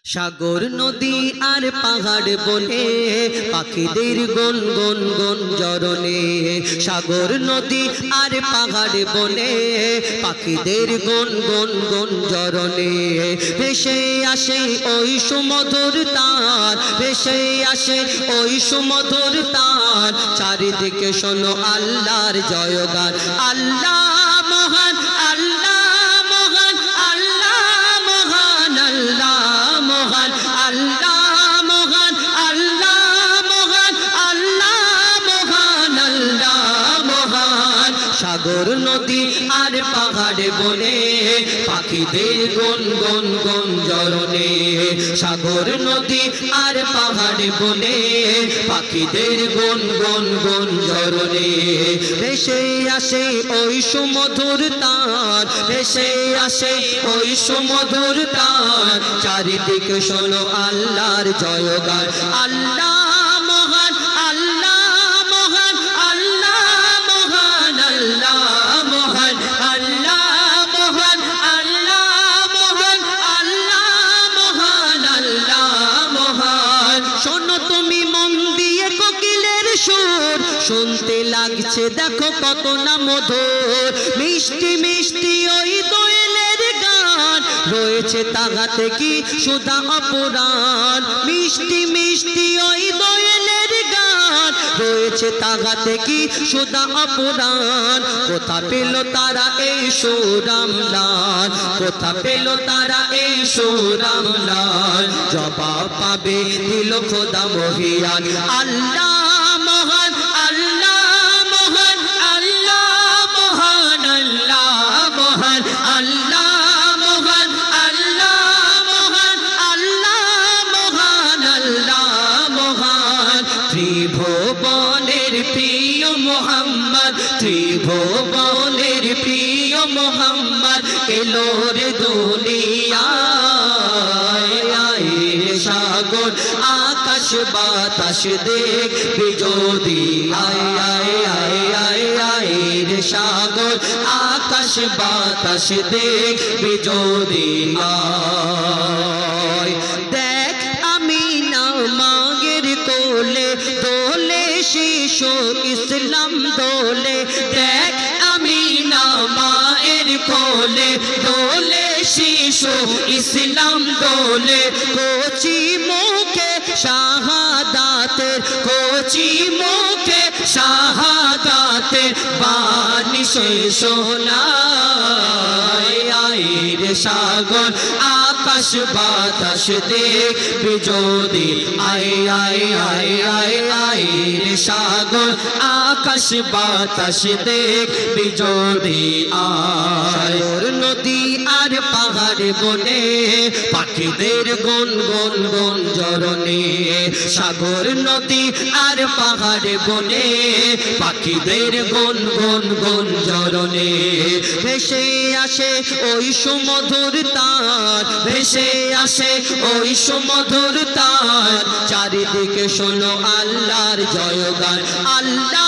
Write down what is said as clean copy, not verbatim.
সাগর নদী আর পাহাড় বনে পাখিদের গুন গুন গুন জরনে। সাগর নদী আর পাহাড় বনে পাখিদের গুন গুন গুন জরনে। ভেসে আসে ওই সুমধুর তার, ভেসে আসে ওই সুমধুর তার। চারিদিকে শোনো আল্লাহর জয়গান। আল্লাহ মহান, আল্লাহ মহান, আল্লাহ মহান, আল্লাহ মহান, আল্লাহ মহান, আল্লাহ মহান, আল্লাহ মহান, আল্লাহ মহান। সাগর নদী আর পাহাড় বনে পাখিদের গুন গুন গুন জরনে। সাগর নদী আর পাহাড় বনে পাখিদের গুন গুন গুন জরনে। ভেসে আসে ওই সুমধুর তার, ভেসে আসে ওই সুমধুর তার। চারিদিকে শোনো আল্লাহর জয়গান। আল্লাহ মহান, আল্লাহ মহান, আল্লাহ মহান, আল্লাহ মহান, আল্লাহ মহান, আল্লাহ মহান, আল্লাহ মহান, আল্লাহ মহান। শোনো তুমি মন দিয়ে কোকিলের সুর, শুনতে লাগছে দেখো কত না মধুর। মিষ্টি মিষ্টি ওই দোয়েলের গান, রয়েছে তাহাতে কি সুধা অপুরাণ। মিষ্টি মিষ্টি ওই দোয়েলের গান, রয়েছে তাহাতে কি সুধা অপুরাণ। কোথা পেল তারা এই সুরামলাল, কোথা পেল তারা এই সুরামলাল। জবাব পাবে দিল খোদা মহিয়ান। আল্লাহ মহান, আল্লাহ মহান, আল্লাহ মহান, আল্লাহ মহান, আল্লাহ মহান, আল্লাহ মহান, আল্লাহ মহান, আল্লাহ মহান। ত্রিভুবনের প্রিয় মোহাম্মদ, ত্রিভুবনের প্রিয় মোহাম্মদ এলো রে দুনিয়ায়। সাগর আকাশ বাতাস দেখবি যদি, আয় আয় আয় আয় আয় রে সাগর আকাশ বাতাস দেখবি যদি আয়। দেখ আমি না মাগের কোলে দোলে শিশু ইসলাম দোলে। দেখ আমি না মায়ের কোলে দোলে শিশু ইসলাম দোলে। কোচি মুখে শাহাদাতের, কোচি মুখে শাহাদাতের বাণী শোনায়। রে সাগর আকাশ বাতাস দেখবি যদি, আয় আয় আয় আয় আয় রে সাগর আকাশ বাতাস দেখবি যদি আয়। নদী আর পাহাড় বনে পাখিদের গুন গুন গুন জরনে। সাগর নদী আর পাহাড় বনে পাখিদের গুন গুন গুন জরনে। ভেসে আসে ওই সুমধুর তার, ভেসে আসে ওই সুমধুর তার। চারিদিকে শোনো আল্লাহর জয়গান। আল্লাহ